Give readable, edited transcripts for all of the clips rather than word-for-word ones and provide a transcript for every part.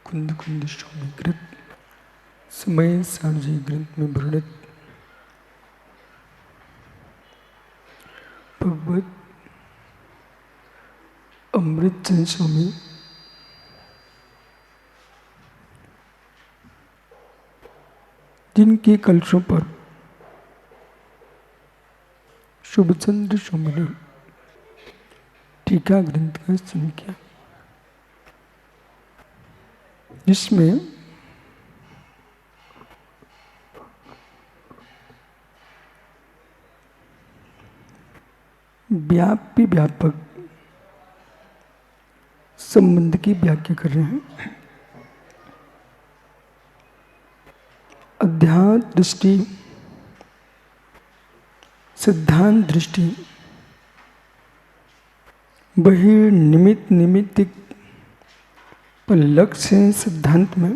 कुंद कुंद शोभिकृत समय सारजी ग्रंथ में वर्णित भगवत अमृत चंचों में जिनके कलशों पर शुभचंद्र स्वामी ने टीका ग्रंथ का रचना किया, जिसमें व्यापी व्यापक संबंध की व्याख्या कर रहे हैं। अध्यात्म दृष्टि, सिद्धांत दृष्टि, बहिर्निमित्त निमित्तिक पर लक्ष्य है सिद्धांत में,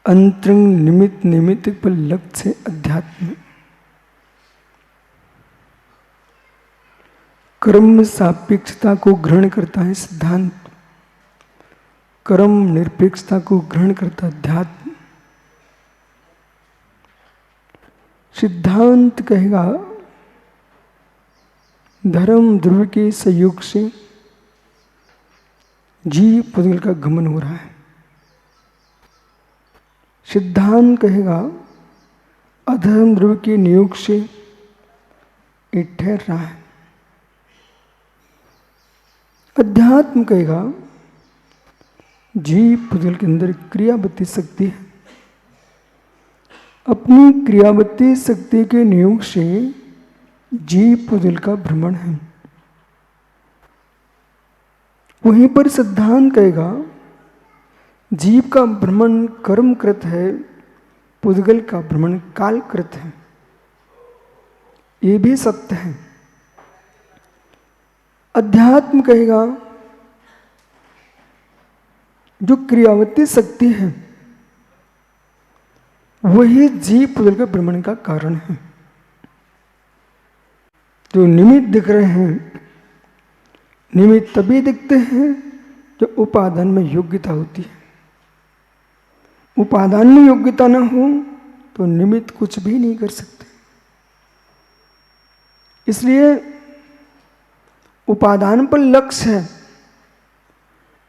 अंतरंग निमित्त निमित्तिक पर लक्ष्य है अध्यात्म में। कर्म सापेक्षता को ग्रहण करता है सिद्धांत, कर्म निरपेक्षता को ग्रहण करता अध्यात्म। सिद्धांत कहेगा धर्म ध्रुव के सहयोग से जीव पुद्गल का गमन हो रहा है। सिद्धांत कहेगा अधर्म ध्रुव के नियोग से ये ठहर रहा है। अध्यात्म कहेगा जीव पुद्गल के अंदर क्रियावती शक्ति है, अपनी क्रियावती शक्ति के नियोग से जीव पुद्गल का भ्रमण है। वहीं पर सिद्धांत कहेगा जीव का भ्रमण कर्मकृत है, पुद्गल का भ्रमण कालकृत है। ये भी सत्य है। अध्यात्म कहेगा जो क्रियावती शक्ति है वही जीव पुद्गल के भ्रमण का कारण है। जो निमित्त दिख रहे हैं, निमित्त तभी दिखते हैं जो उपादान में योग्यता होती है। उपादान में योग्यता न हो तो निमित्त कुछ भी नहीं कर सकते। इसलिए उपादान पर लक्ष्य है,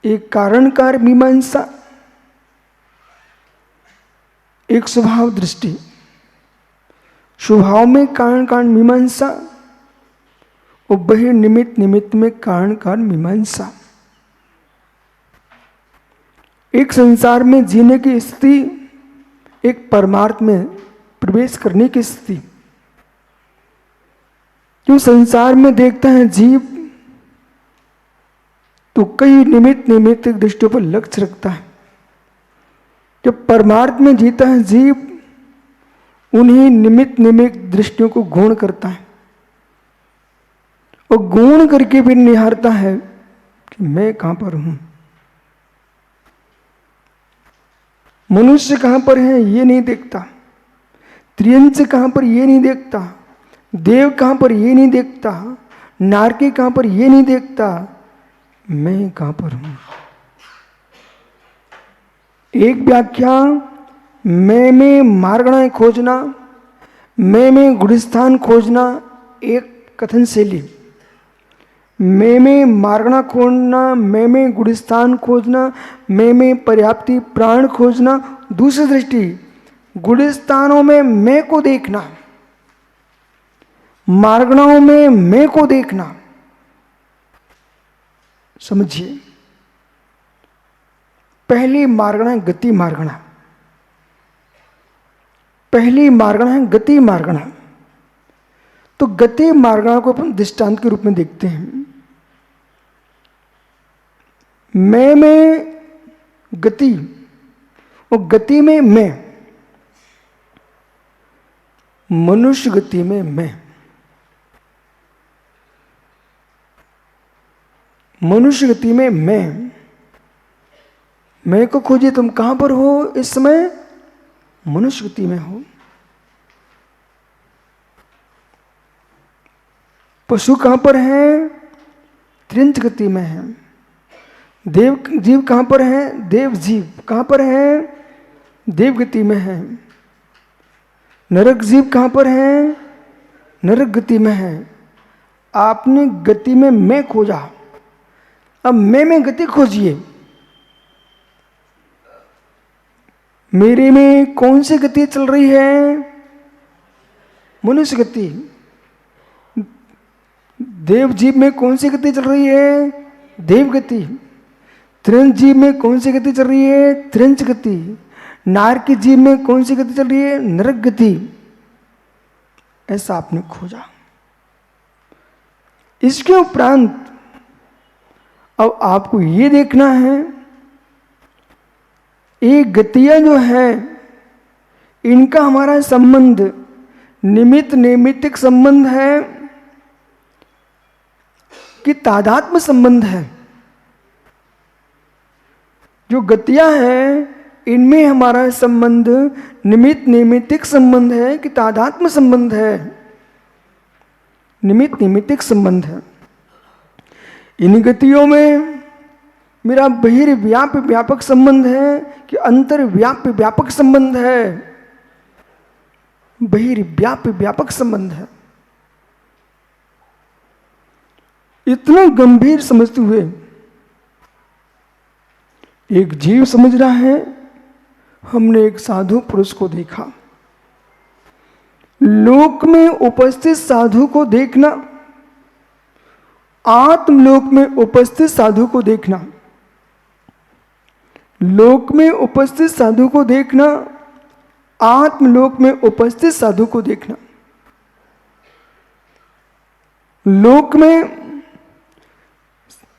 एक कारणकार मीमांसा, एक स्वभाव दृष्टि। स्वभाव में कारण कारण मीमांसा और बहिर्निमित्त निमित्त में कारण कारण मीमांसा। एक संसार में जीने की स्थिति, एक परमार्थ में प्रवेश करने की स्थिति। जो संसार में देखता है जीव तो कई निमित्त निमित्त दृष्टियों पर लक्ष्य रखता है। जब परमार्थ में जीता है जीव, उन्हीं निमित्त निमित्त दृष्टियों को गौण करता है और गौण करके भी निहारता है कि मैं कहां पर हूं। मनुष्य कहां पर है ये नहीं देखता, त्रियंश कहां पर ये नहीं देखता, देव कहां पर ये नहीं देखता, नारकी कहां पर ये नहीं देखता, मैं कहां पर हूं। एक व्याख्या मैं में मार्गणाएं खोजना, मैं में गुणस्थान खोजना, एक कथन शैली। मैं में मार्गणा खोजना, मैं में गुणस्थान खोजना, मैं में पर्याप्ति प्राण खोजना। दूसरी दृष्टि गुणस्थानों में मैं को देखना, मार्गणाओं में मैं को देखना। समझिए, पहली मार्गणा है गति मार्गणा, पहली मार्गणा है गति मार्गणा। तो गति मार्गणा को अपन दृष्टांत के रूप में देखते हैं। मैं में गति और गति में मैं, मनुष्य गति में मैं, मनुष्य गति में मैं को खोजिए। तुम कहां पर हो इस समय? मनुष्य गति में हो। पशु कहां पर है? त्रियंच गति में है। देव जीव कहाँ पर है? देव जीव कहाँ पर है? देव गति में है। नरक जीव कहाँ पर है? नरक गति में है। आपने गति में मैं खोजा, अब मैं में गति खोजिए। मेरे में कौन सी गति चल रही है? मनुष्य गति। देव जीव में कौन सी गति चल रही है? देव गति। त्रिंच जीव में कौन सी गति चल रही है? त्रिंच गति। नारक जीव में कौन सी गति चल रही है? नरक गति। ऐसा आपने खोजा। इसके उपरांत अब आपको ये देखना है, ये गतियां जो है इनका हमारा संबंध निमित्त नैमित्तिक संबंध है कि तादात्म्य संबंध है। जो गतियां हैं इनमें हमारा संबंध निमित्त नैमित्तिक संबंध है कि तादात्म्य संबंध है? निमित्त नैमित्तिक संबंध है। इन गतियों में मेरा बहिर्व्याप्य व्यापक संबंध है कि अंतर्व्याप्य व्यापक संबंध है? बहिर्व्याप्य व्यापक संबंध है। इतना गंभीर समझते हुए एक जीव समझ रहा है। हमने एक साधु पुरुष को देखा। लोक में उपस्थित साधु को देखना, आत्मलोक में उपस्थित साधु को देखना, लोक में उपस्थित साधु को देखना, आत्मलोक में उपस्थित साधु को देखना। लोक में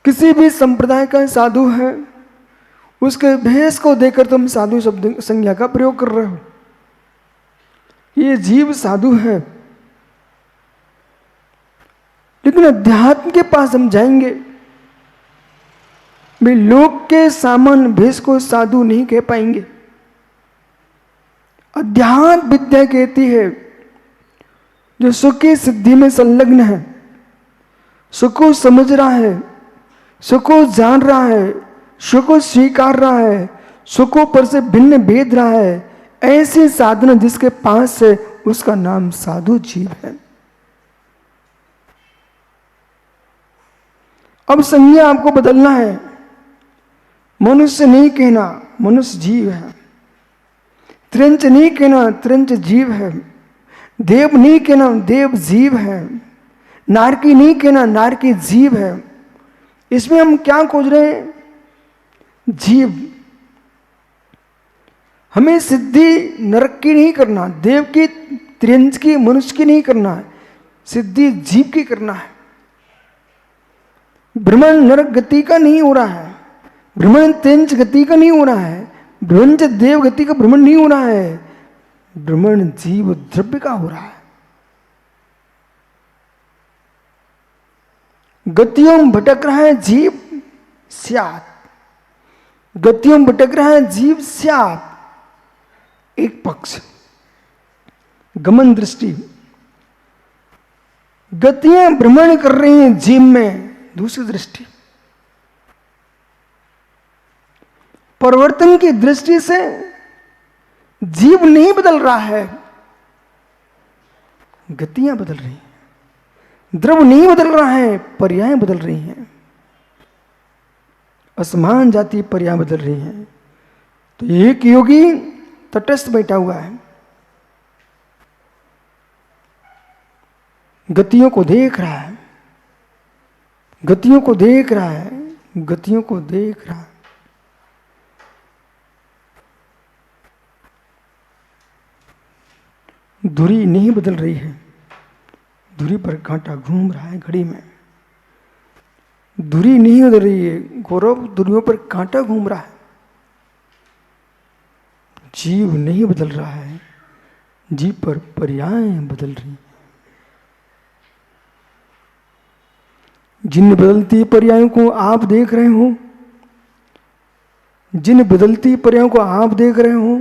किसी भी संप्रदाय का साधु है, उसके भेष को देखकर तुम साधु शब्द संज्ञा का प्रयोग कर रहे हो। ये जीव साधु है, लेकिन अध्यात्म के पास हम जाएंगे, वे लोक के सामान्य भेष को साधु नहीं कह पाएंगे। अध्यात्म विद्या कहती है जो सुख की सिद्धि में संलग्न है, सुख को समझ रहा है, सुख को जान रहा है, सुख को स्वीकार रहा है, सुखों पर से भिन्न भेद रहा है, ऐसे साधना जिसके पास है उसका नाम साधु जीव है। अब संज्ञा आपको बदलना है। मनुष्य नहीं कहना, मनुष्य जीव है। त्रिंच नहीं कहना, त्रिंच जीव है। देव नहीं कहना, देव जीव है। नारकी नहीं कहना, नारकी जीव है। इसमें हम क्या खोज रहे हैं? जीव। हमें सिद्धि नरक की नहीं करना, देव की, त्रिंच की, मनुष्य की नहीं करना है, सिद्धि जीव की करना है। भ्रमण नरक गति का नहीं हो रहा है, भ्रमण त्रिंच गति का नहीं हो रहा है, भ्रमण देव गति का भ्रमण नहीं हो रहा है, भ्रमण जीव द्रव्य का हो रहा है। गतियों में भटक रहा है जीव स्यात्, गतियों में भटक रहा है जीव स्यात्। एक पक्ष गमन दृष्टि, गतियां भ्रमण कर रही हैं जीव में। दूसरी दृष्टि परिवर्तन की दृष्टि से जीव नहीं बदल रहा है, गतियां बदल रही हैं। द्रव्य नहीं बदल रहा है, पर्याय बदल रही हैं। असमान जाति पर्याय बदल रही हैं। तो एक योगी तटस्थ बैठा हुआ है, गतियों को देख रहा है, गतियों को देख रहा है, गतियों को देख रहा है। धुरी नहीं बदल रही है, धुरी पर कांटा घूम रहा है घड़ी में। धुरी नहीं बदल रही है, गौरव धुरियों पर कांटा घूम रहा है। जीव नहीं बदल रहा है, जीव पर पर्याय बदल रही हैं। जिन बदलती पर्यायों को आप देख रहे हो, जिन बदलती पर्यायों को आप देख रहे हो,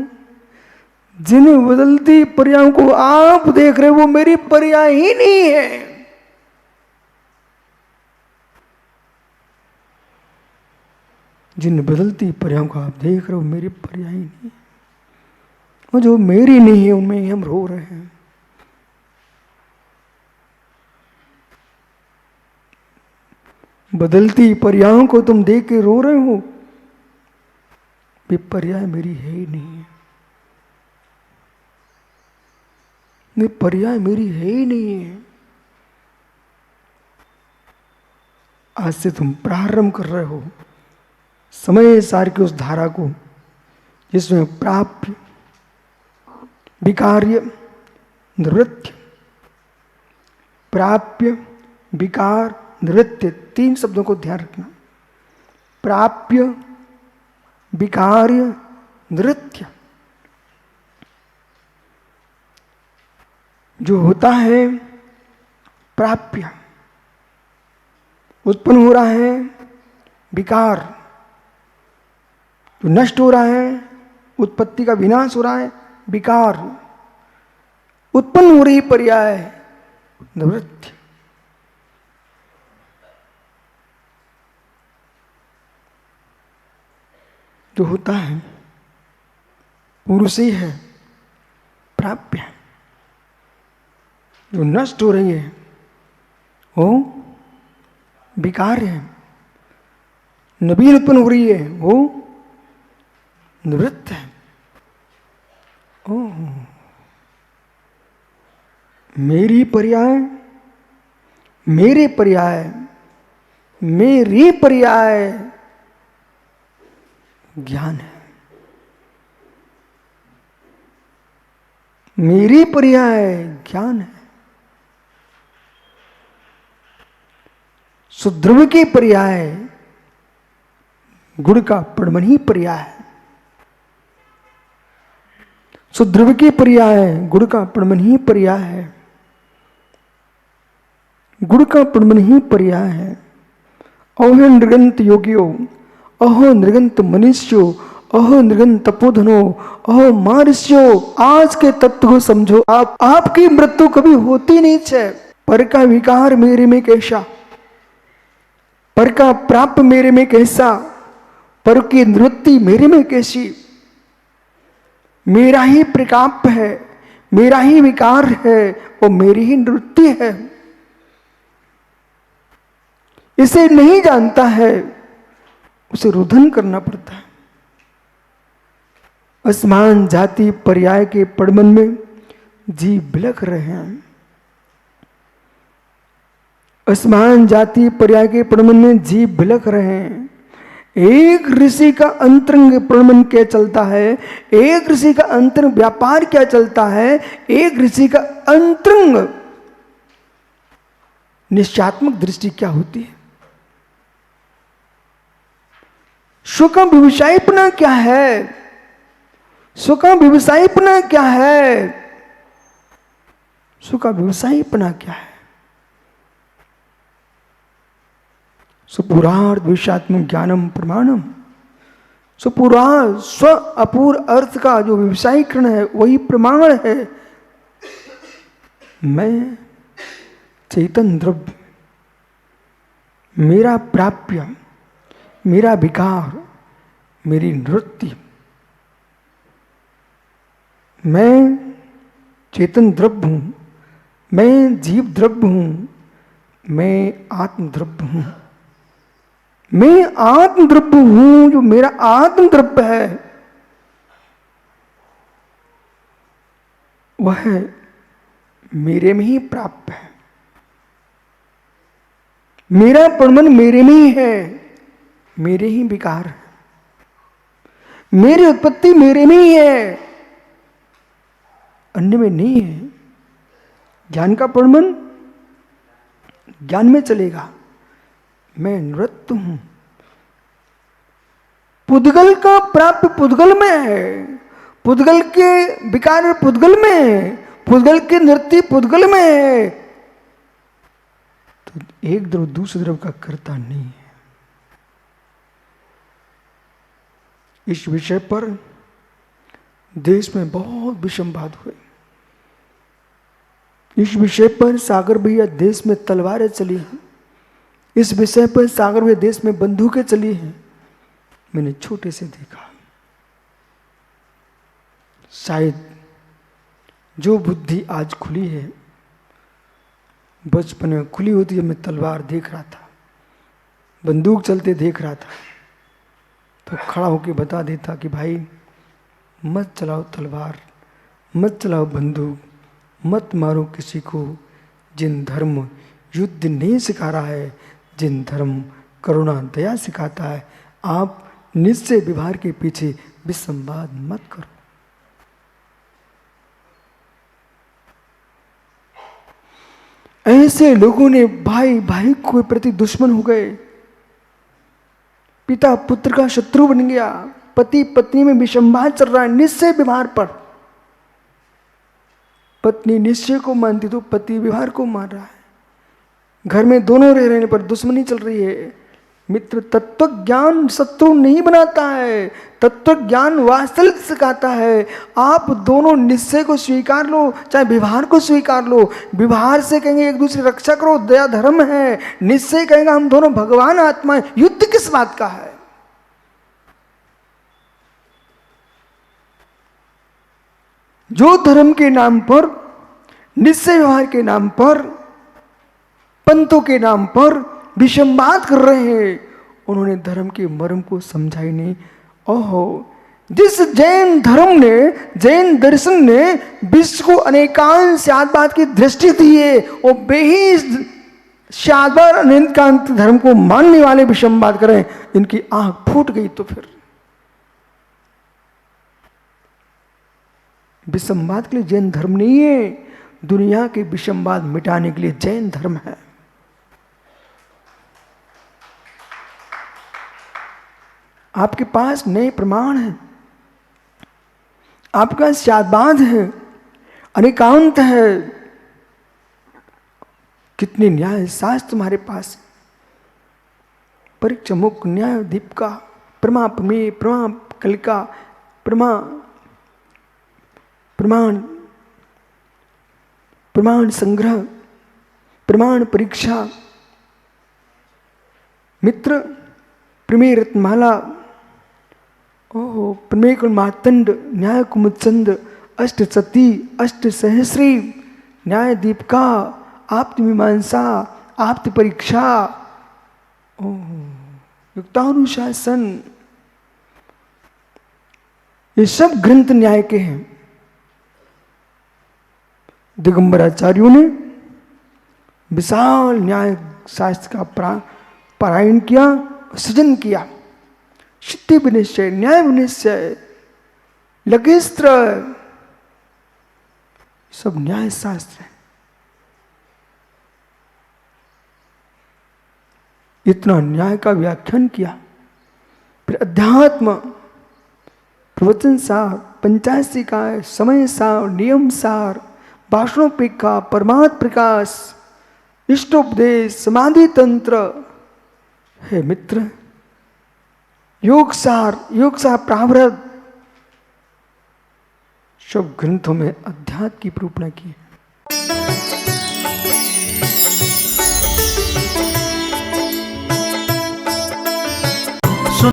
जिन बदलती पर्यायों को आप देख रहे हो, वो मेरी पर्याय ही नहीं है। जिन बदलती पर्यायों को आप देख रहे हो मेरी पर्याय नहीं, और जो मेरी नहीं है उनमें ही हम रो रहे हैं। बदलती पर्यायों को तुम देख के रो रहे हो, वे पर्याय मेरी है ही नहीं है, वे पर्याय मेरी है ही नहीं है। आज से तुम प्रारंभ कर रहे हो समय सार की उस धारा को जिसमें प्राप्य, विकार्य, नृत्य, प्राप्य, विकार, नृत्य, 3 शब्दों को ध्यान रखना। प्राप्य, विकार्य, नृत्य। जो होता है प्राप्य, उत्पन्न हो रहा है विकार, जो नष्ट हो रहा है, उत्पत्ति का विनाश हो रहा है विकार, उत्पन्न हो रही पर्याय निवृत्ति। जो होता है पुरुष ही है प्राप्य, जो नष्ट हो रही है वो विकार है, नवीन उत्पन्न हो रही है वो निवृत्त है। ओह, मेरी पर्याय, मेरे पर्याय, मेरी पर्याय ज्ञान है, मेरी पर्याय ज्ञान है। सुध्रुव की पर्याय गुण का पड़मनी पर्याय है, सुध्रुव की पर्याय गुण का पड़मनी पर्याय है, गुण का पड़मनी पर्याय है। अहो नृगंत योगियो, अहो नृगंत मनुष्यो, अहो नृगंत तपोधनो, अहो महर्षियो, आज के तत्व को समझो। आपकी मृत्यु कभी होती नहीं है। पर का विकार मेरे में कैसा, पर का प्राप्त मेरे में कैसा, पर की निवृत्ति मेरे में कैसी। मेरा ही प्रकाप है, मेरा ही विकार है और मेरी ही निवृत्ति है। इसे नहीं जानता है उसे रुदन करना पड़ता है। असमान जाति पर्याय के पड़मन में जीव बिलख रहे हैं, असमान जाति पर्याय के पड़मन में जीव बिलख रहे हैं। एक ऋषि का अंतरंग पड़मन क्या चलता है, एक ऋषि का अंतरंग व्यापार क्या चलता है, एक ऋषि का अंतरंग निश्चयात्मक दृष्टि क्या होती है। सुख व्यवसायपना क्या है, सुख व्यवसायपना क्या है, सुख व्यवसायपना क्या है। सुपुरार्थ विषयात्मक ज्ञानम प्रमाणम, सुपुरार्थ स्व अपूर्व अर्थ का जो व्यवसायीकरण है वही प्रमाण है। मैं चैतन्य द्रव्य, मेरा प्राप्य, मेरा विकार, मेरी निवृत्ति। मैं चेतन द्रव्य हूं, मैं जीव द्रव्य हूं, मैं आत्म द्रव्य हूं। मैं आत्म द्रव्य हूं, जो मेरा आत्म द्रव्य है वह मेरे में ही प्राप्त है। मेरा परमन मेरे में ही है, मेरे ही विकार है, मेरी उत्पत्ति मेरे में ही है, अन्य में नहीं है। ज्ञान का परमन ज्ञान में चलेगा। मैं निवृत्त हूं। पुद्गल का प्राप्त पुद्गल में है, पुद्गल के विकार पुद्गल में है, पुद्गल की निवृत्ति पुद्गल में है। तो एक द्रव दूसरे द्रव का कर्ता नहीं है। इस विषय पर देश में बहुत विषमवाद हुए। इस विषय पर सागर भैया देश में तलवारें चली हैं। इस विषय पर सागर भैया देश में बंदूकें चली हैं। मैंने छोटे से देखा। शायद जो बुद्धि आज खुली है, बचपन में खुली होती जब मैं तलवार देख रहा था, बंदूक चलते देख रहा था, तो खड़ा होकर बता देता कि भाई मत चलाओ तलवार, मत चलाओ बंदूक, मत मारो किसी को। जिन धर्म युद्ध नहीं सिखा रहा है, जिन धर्म करुणा दया सिखाता है, आप निश्चय व्यवहार के पीछे विसंवाद मत करो। ऐसे लोगों ने भाई भाई के प्रति दुश्मन हो गए, पिता पुत्र का शत्रु बन गया, पति पत्नी में विसंवाद चल रहा है निश्चय व्यवहार पर। पत्नी निश्चय को मानती तो पति व्यवहार को मान रहा है। घर में दोनों रह रहने पर दुश्मनी चल रही है। मित्र, तत्व ज्ञान शत्रु नहीं बनाता है, तत्व ज्ञान वास्तविक सिखाता है। आप दोनों निश्चय को स्वीकार लो, चाहे व्यवहार को स्वीकार लो। व्यवहार से कहेंगे एक दूसरे रक्षा करो, दया धर्म है। निश्चय कहेंगे हम दोनों भगवान आत्मा है। युद्ध किस बात का है? जो धर्म के नाम पर, निश्चय व्यवहार के नाम पर, पंथों के नाम पर विसंवाद कर रहे हैं, उन्होंने धर्म के मर्म को समझा ही नहीं। ओहो, जिस जैन धर्म ने, जैन दर्शन ने विश्व को अनेकांत शादवाद की दृष्टि दी है, वो बेही शादवाद अनेकांत धर्म को मानने वाले विसंवाद करें, इनकी आंख फूट गई। तो फिर विसंवाद के लिए जैन धर्म नहीं है, दुनिया के विसंवाद मिटाने के लिए जैन धर्म है। आपके पास नए प्रमाण है, आपका शादवाद है, अनेकांत है, कितने न्याय शास्त्र तुम्हारे पास। परीक्षा मुख न्याय दीपिका, प्रमा प्रमेय, प्रमा कलिका, प्रमा प्रमाण, प्रमाण संग्रह, प्रमाण परीक्षा। मित्र, प्रमेय रत्नमाला, ओहो, प्रमेय कुल मातंड, न्याय कुमुदचंद, अष्ट सती, अष्ट सहस्री, न्याय दीपिका, आप्त मीमांसा, आप्त परीक्षा, ओहो, युक्तानुशासन, ये सब ग्रंथ न्याय के हैं। दिगंबराचार्यों ने विशाल न्याय शास्त्र का पारायण किया, सृजन किया। सिद्धि विनिश्चय, न्याय विनिश्चय, लगेस्त्र, सब न्याय शास्त्र है। इतना न्याय का व्याख्यान किया। फिर अध्यात्म, प्रवचन सार, पंचाशिकाय, समय सार, नियम सार, भाषणोपेक्षा, परमात्म प्रकाश, इष्टोपदेश, समाधि तंत्र है। मित्र, योग सार प्रावृत, सब ग्रंथों में अध्यात्म की निरूपणा की है।